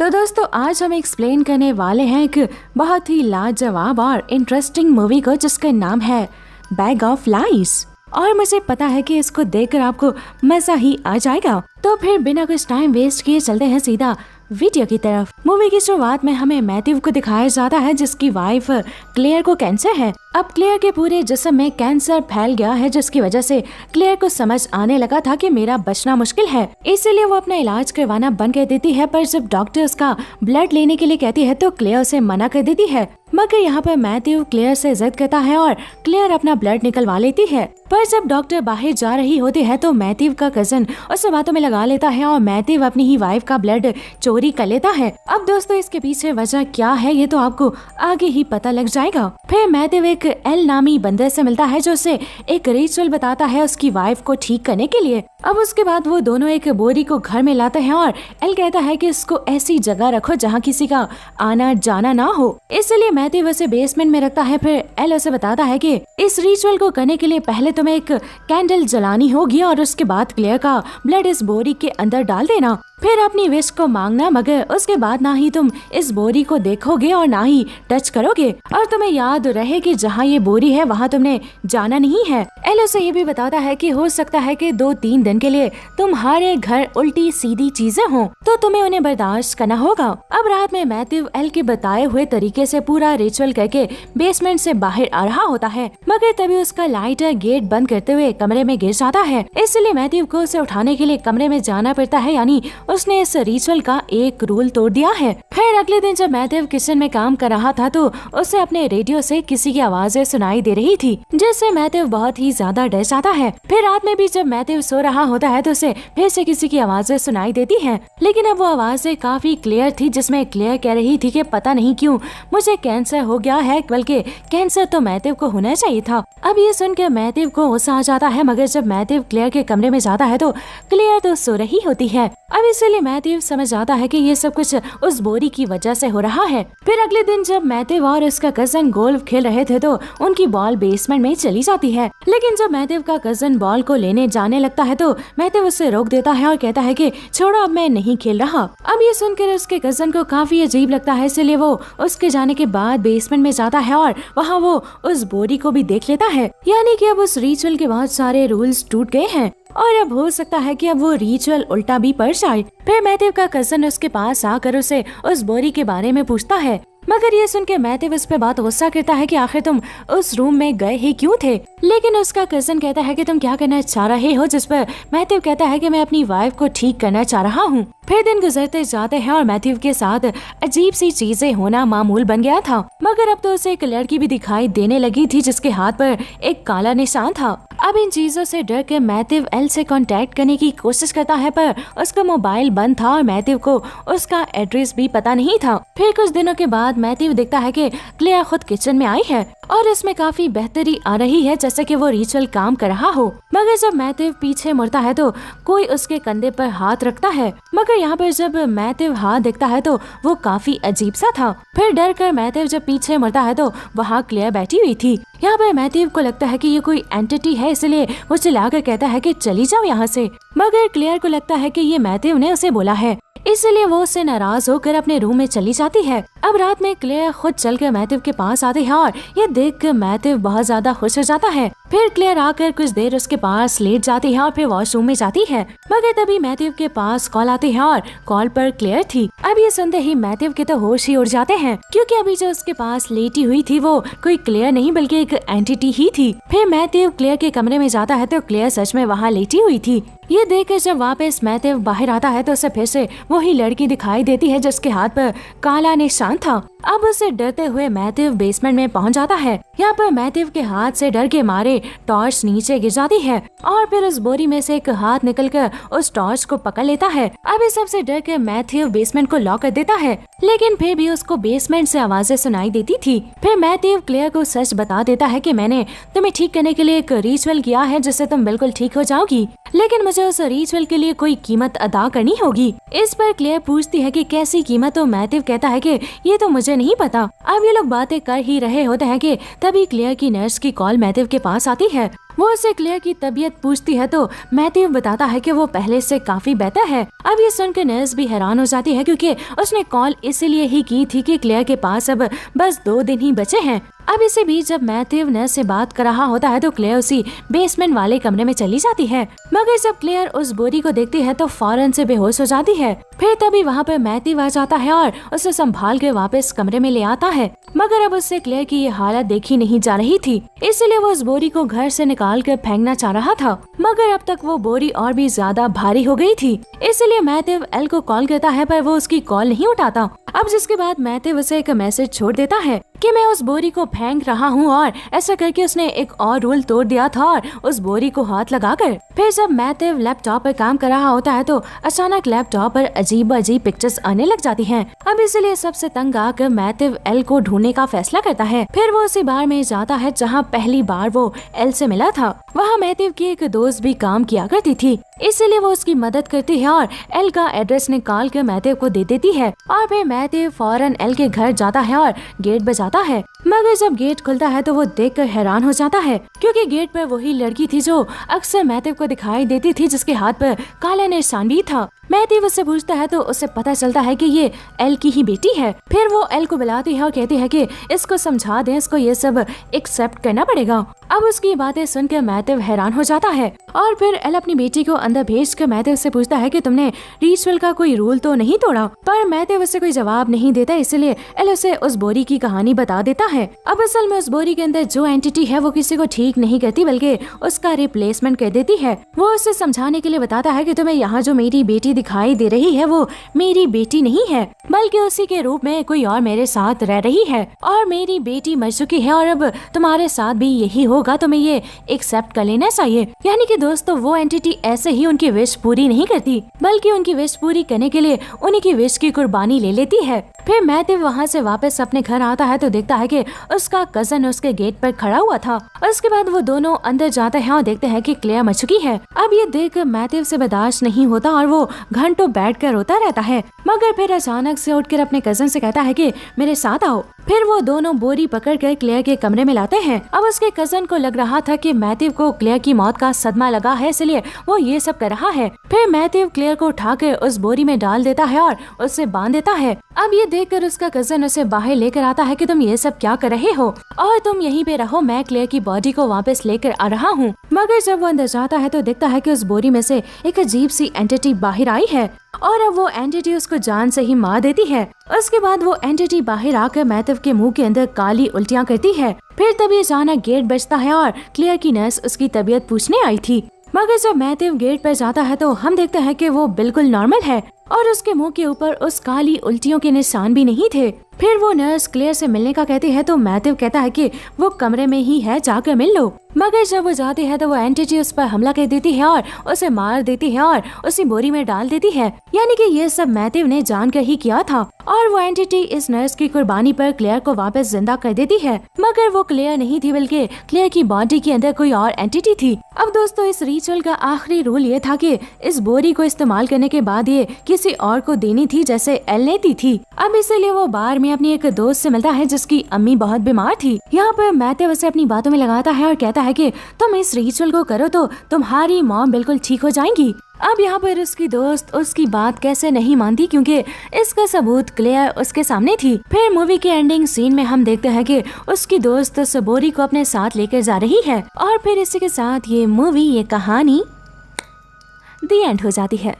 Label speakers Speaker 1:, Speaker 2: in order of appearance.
Speaker 1: तो दोस्तों आज हम एक्सप्लेन करने वाले हैं एक बहुत ही लाजवाब और इंटरेस्टिंग मूवी को जिसका नाम है बैग ऑफ लाइस। और मुझे पता है कि इसको देखकर आपको मजा ही आ जाएगा। तो फिर बिना कुछ टाइम वेस्ट किए चलते हैं सीधा वीडियो की तरफ। मूवी की शुरुआत में हमें मैथ्यू को दिखाया जाता है जिसकी वाइफ क्लेयर को कैंसर है। अब क्लेयर के पूरे जिस्म में कैंसर फैल गया है जिसकी वजह से क्लेयर को समझ आने लगा था कि मेरा बचना मुश्किल है, इसीलिए वो अपना इलाज करवाना बंद कर देती है। पर जब डॉक्टर उसका ब्लड लेने के लिए कहती है तो क्लेयर उसे मना कर देती है। मगर यहाँ पर मैथ्यू क्लेयर से जिद करता है और क्लेयर अपना ब्लड निकलवा लेती है। पर जब डॉक्टर बाहर जा रही होती है तो मैथ्यू का कजन उसे बातों में लगा लेता है और मैथ्यू अपनी ही वाइफ का ब्लड चोरी कर लेता है। अब दोस्तों इसके पीछे वजह क्या है ये तो आपको आगे ही पता लग जाएगा। फिर मैथ्यू एक एल नामी बंदर से मिलता है जो उसे एक रिचुअल बताता है उसकी वाइफ को ठीक करने के लिए। अब उसके बाद वो दोनों एक बोरी को घर में लाते हैं और एल कहता है कि इसको ऐसी जगह रखो जहाँ किसी का आना जाना ना हो, इसलिए मैथ्यू उसे बेसमेंट में रखता है। फिर एल उसे बताता है कि इस रिचुअल को करने के लिए पहले तुम्हें एक कैंडल जलानी होगी और उसके बाद क्लेयर का ब्लड इस बोरी के अंदर डाल देना, फिर अपनी विश को मांगना, मगर उसके बाद ना ही तुम इस बोरी को देखोगे और ना ही टच करोगे, और तुम्हें याद रहे कि जहाँ ये बोरी है वहाँ तुमने जाना नहीं है। एल उसे ये भी बताता है कि हो सकता है कि 2-3 दिन के लिए तुम्हारे घर उल्टी सीधी चीजें हों, तो तुम्हें उन्हें बर्दाश्त करना होगा। अब रात में मैथ्यू एल के बताए हुए तरीके से पूरा रिचुअल करके बेसमेंट से बाहर आ रहा होता है, मगर तभी उसका लाइटर गेट बंद करते हुए कमरे में गिर जाता है, इसलिए मैथ्यू को उसे उठाने के लिए कमरे में जाना पड़ता है, यानी उसने इस रिचुअल का एक रूल तोड़ दिया है। खैर अगले दिन जब मैथ्यू किचन में काम कर रहा था तो उसे अपने रेडियो से किसी की आवाजें सुनाई दे रही थी जिससे मैथ्यू बहुत ही ज्यादा डर जाता है। फिर रात में भी जब मैथ्यू सो रहा होता है तो उसे फिर से किसी की आवाजें सुनाई देती हैं, लेकिन अब वो आवाजें काफी क्लियर थी जिसमें क्लियर कह रही थी कि पता नहीं क्यों मुझे कैंसर हो गया है, बल्कि कैंसर तो मैथ्यू को होना चाहिए था। अब ये सुनकर मैथ्यू को गुस्सा आ जाता है, मगर जब मैथ्यू क्लियर के कमरे में जाता है तो क्लियर तो सो रही होती है। अब इसलिए मैथ्यू समझ आता है कि ये सब कुछ उस बोरी की वजह से हो रहा है। फिर अगले दिन जब मैथ्यू और उसका कजन गोल्फ खेल रहे थे तो उनकी बॉल बेसमेंट में चली जाती है, लेकिन जब मैथ्यू का कजन बॉल को लेने जाने लगता है तो मैथ्यू उससे रोक देता है और कहता है कि छोड़ो अब मैं नहीं खेल रहा। अब ये सुनकर उसके कजन को काफी अजीब लगता है, इसलिए वो उसके जाने के बाद बेसमेंट में जाता है और वहाँ वो उस बोरी को भी देख लेता है, यानी कि अब उस रिचुअल के बहुत सारे रूल्स टूट गए हैं और अब हो सकता है कि अब वो रिचुअल उल्टा भी पड़ जाए। फिर मैथ्यू का कजन उसके पास आकर उसे उस बोरी के बारे में पूछता है, मगर ये सुन के मैथ्यू इस पे बात गुस्सा करता है कि आखिर तुम उस रूम में गए ही क्यों थे। लेकिन उसका कजन कहता है कि तुम क्या करना चाह रहे हो, जिस पर मैथ्यू कहता है कि मैं अपनी वाइफ को ठीक करना चाह रहा हूँ। फिर दिन गुजरते जाते हैं और मैथ्यू के साथ अजीब सी चीजें होना मामूल बन गया था, मगर अब तो उसे एक लड़की भी दिखाई देने लगी थी जिसके हाथ पर एक काला निशान था। अब इन चीजों से डर के मैथ्यू एल से कांटेक्ट करने की कोशिश करता है, पर उसका मोबाइल बंद था और मैथ्यू को उसका एड्रेस भी पता नहीं था। फिर कुछ दिनों के बाद मैथ्यू देखता है कि क्लेयर खुद किचन में आई है और इसमें काफी बेहतरी आ रही है जैसे कि वो रिचुअल काम कर रहा हो, मगर जब मैथ्यू पीछे मुड़ता है तो कोई उसके कंधे पर हाथ रखता है, मगर यहाँ पर जब मैथ्यू हाथ देखता है तो वो काफी अजीब सा था। फिर डर कर मैथ्यू जब पीछे मुड़ता है तो वहाँ क्लेयर बैठी हुई थी। यहाँ पर मैथ्यू को लगता है कि ये कोई एंटिटी है, इसलिए वो चिल्लाकर कहता है कि चली जाओ यहाँ से, मगर क्लेयर को लगता है कि ये मैथ्यू ने उसे बोला है, इसलिए वो उससे नाराज होकर अपने रूम में चली जाती है। अब रात में क्लेयर खुद चलकर मैथ्यू के पास आती है और ये देखकर मैथ्यू बहुत ज्यादा खुश हो जाता है। फिर क्लेयर आकर कुछ देर उसके पास लेट जाती है और फिर वॉशरूम में जाती है, मगर तभी मैथ्यू के पास कॉल आती है और कॉल पर क्लेयर थी। अब ये सुनते ही मैथ्यू के तो होश ही उड़ जाते हैं, क्योंकि अभी जो उसके पास लेटी हुई थी वो कोई क्लेयर नहीं बल्कि एक एंटिटी ही थी। फिर मैथ्यू क्लेयर के कमरे में जाता है तो क्लेयर सच में वहाँ लेटी हुई थी। ये देखकर जब वापस मैथ्यू बाहर आता है तो उसे फिर से वही लड़की दिखाई देती है जिसके हाथ पर काला निशान था। अब उसे डरते हुए मैथ्यू बेसमेंट में पहुंच जाता है। यहाँ पर मैथ्यू के हाथ से डर के मारे टॉर्च नीचे गिर जाती है और फिर उस बोरी में से एक हाथ निकलकर उस टॉर्च को पकड़ लेता है। अब इस सबसे डर के मैथ्यू बेसमेंट को लॉक कर देता है, लेकिन फिर भी उसको बेसमेंट से आवाजें सुनाई देती थी। फिर मैथ्यू क्लेयर को सच बता देता है कि मैंने तुम्हें ठीक करने के लिए एक रिचुअल किया है जिससे तुम बिल्कुल ठीक हो जाओगी, लेकिन मुझे उस रिचुअल के लिए कोई कीमत अदा करनी होगी। इस पर क्लेयर पूछती है कि कैसी कीमत, तो मैथ्यू कहता है कि ये तो मुझे नहीं पता। अब ये लोग बातें कर ही रहे होते हैं कि तभी क्लेयर की नर्स की कॉल मैथ्यू के पास आती है वो उसे क्लेयर की तबीयत पूछती है तो मैथ्यू बताता है कि वो पहले से काफी बेहतर है। अब ये सुनकर नर्स भी हैरान हो जाती है क्योंकि उसने कॉल इसीलिए ही की थी कि क्लेयर के पास अब बस 2 दिन ही बचे हैं। अब इसी बीच जब मैथ्यू नर्स से बात कर रहा होता है तो क्लेयर उसी बेसमेंट वाले कमरे में चली जाती है, मगर जब क्लेयर उस बोरी को देखती है तो फौरन से बेहोश हो जाती है। फिर तभी वहाँ पर मैथ्यू आ जाता है और उसे संभाल कर वापस कमरे में ले आता है, मगर अब उससे क्लेयर की ये हालत देखी नहीं जा रही थी, इसलिए वो उस बोरी को घर से निकाल कर फेंकना चाह रहा था, मगर अब तक वो बोरी और भी ज्यादा भारी हो गई थी। इसलिए मैथ्यू एल को कॉल करता है पर वो उसकी कॉल नहीं उठाता। अब जिसके बाद मैथ्यू उसे एक मैसेज छोड़ देता है कि मैं उस बोरी को फेंक रहा हूँ, और ऐसा करके उसने एक और रूल तोड़ दिया था और उस बोरी को हाथ लगाकर। फिर जब मैथ्यू लैपटॉप पर काम कर रहा होता है तो अचानक लैपटॉप पर अजीब अजीब पिक्चर्स आने लग जाती हैं। अब इसलिए सबसे तंग आकर मैथ्यू एल को ढूंढने का फैसला करता है। फिर वो उसी बार में जाता है जहाँ पहली बार वो एल से मिला था। वहाँ मैथ्यू की एक दोस्त भी काम किया करती थी, इसलिए वो उसकी मदद करती है और एल का एड्रेस निकाल कर मैथ्यू को दे देती है। और फिर मैथ्यू फौरन एल के घर जाता है और गेट बजाता है, मगर जब गेट खुलता है तो वो देखकर हैरान हो जाता है क्योंकि गेट पर वही लड़की थी जो अक्सर मैथ्यू को दिखाई देती थी, जिसके हाथ पर काला निशान भी था। मैथ्यू उससे पूछता है तो उसे पता चलता है कि ये एल की ही बेटी है। फिर वो एल को बुलाती है और कहती है कि इसको समझा दें, इसको ये सब एक्सेप्ट करना पड़ेगा। अब उसकी बातें सुनकर मैथ्यू हैरान हो जाता है और फिर एल अपनी बेटी को अंदर भेजकर मैथ्यू से पूछता है कि तुमने रिचुअल का कोई रूल तो नहीं तोड़ा, पर मैथ्यू उसे कोई जवाब नहीं देता, इसलिए एल उसे उस बोरी की कहानी बता देता है। अब असल में उस बोरी के अंदर जो एंटिटी है वो किसी को ठीक नहीं करती बल्कि उसका रिप्लेसमेंट कर देती है। वो उसे समझाने के लिए बताता है कि तुम्हें यहाँ जो मेरी बेटी दिखाई दे रही है वो मेरी बेटी नहीं है, बल्कि उसी के रूप में कोई और मेरे साथ रह रही है, और मेरी बेटी मर चुकी है और अब तुम्हारे साथ भी यही होगा, तुम्हें ये एक्सेप्ट कर लेना चाहिए। यानी कि दोस्तों वो एंटिटी ऐसे ही उनकी विश पूरी नहीं करती, बल्कि उनकी विश पूरी करने के लिए उन्हीं की विश की कुर्बानी ले लेती है। फिर मैथ्यू वहाँ से वापस अपने घर आता है तो देखता है कि उसका कजन उसके गेट पर खड़ा हुआ था। उसके बाद वो दोनों अंदर जाते हैं और देखते हैं कि क्लेयर मर चुकी है। अब ये देख मैथ्यू से बर्दाश्त नहीं होता और वो घंटों बैठकर रोता रहता है, मगर फिर अचानक से उठकर अपने कजन से कहता है कि मेरे साथ आओ। फिर वो दोनों बोरी पकड़कर क्लेयर के कमरे में लाते हैं। अब उसके कजन को लग रहा था कि मैथ्यू को क्लेयर की मौत का सदमा लगा है, इसलिए वो ये सब कर रहा है। फिर मैथ्यू क्लेयर को उठाकर उस बोरी में डाल देता है और उससे बांध देता है। अब ये देखकर उसका कजन उसे बाहर लेकर आता है कि तुम ये सब क्या कर रहे हो और तुम यहीं पे रहो, मैं क्लेयर की बॉडी को वापस लेकर आ रहा हूँ। मगर जब वो अंदर जाता है तो देखता है कि उस बोरी में से एक अजीब सी एंटिटी बाहर आई है और अब वो एंटिटी उसको जान से ही मार देती है। उसके बाद वो एंटिटी बाहर आकर मैथ्यू के मुंह के अंदर काली उल्टियाँ करती है। फिर तभी अचानक गेट बजता है और क्लेयर की नर्स उसकी तबीयत पूछने आई थी, मगर जब मैथ्यू गेट पर जाता है तो हम देखते हैं कि वो बिल्कुल नॉर्मल है और उसके मुंह के ऊपर उस काली उल्टियों के निशान भी नहीं थे। फिर वो नर्स क्लेयर से मिलने का कहती है तो मैथ्यू कहता है कि वो कमरे में ही है, जाकर मिल लो। मगर जब वो जाती है तो वो एंटिटी उस पर हमला कर देती है और उसे मार देती है और उसी बोरी में डाल देती है। यानी कि ये सब मैथ्यू ने जानकर ही किया था और वो एंटिटी इस नर्स की कुर्बानी पर क्लेयर को वापस जिंदा कर देती है। मगर वो क्लेयर नहीं थी बल्कि क्लेयर की बॉडी के अंदर कोई और एंटिटी थी। अब दोस्तों इस रिचुअल का आखिरी रूल ये था कि इस बोरी को इस्तेमाल करने के बाद ये किसी और को देनी थी जैसे एल ने दी थी। अब इसीलिए वो बार में अपनी एक दोस्त से मिलता है जिसकी अम्मी बहुत बीमार थी। यहाँ पर मैथ्यू उसे अपनी बातों में लगाता है और कहता है कि तुम इस रिचुअल को करो तो तुम्हारी मॉम बिल्कुल ठीक हो जाएंगी। अब यहाँ पर उसकी दोस्त उसकी बात कैसे नहीं मानती क्योंकि इसका सबूत क्लेयर उसके सामने थी। फिर मूवी के एंडिंग सीन में हम देखते हैं कि उसकी दोस्त उस बोरी को अपने साथ लेकर जा रही है और फिर इसी के साथ ये मूवी, ये कहानी दी एंड हो जाती है।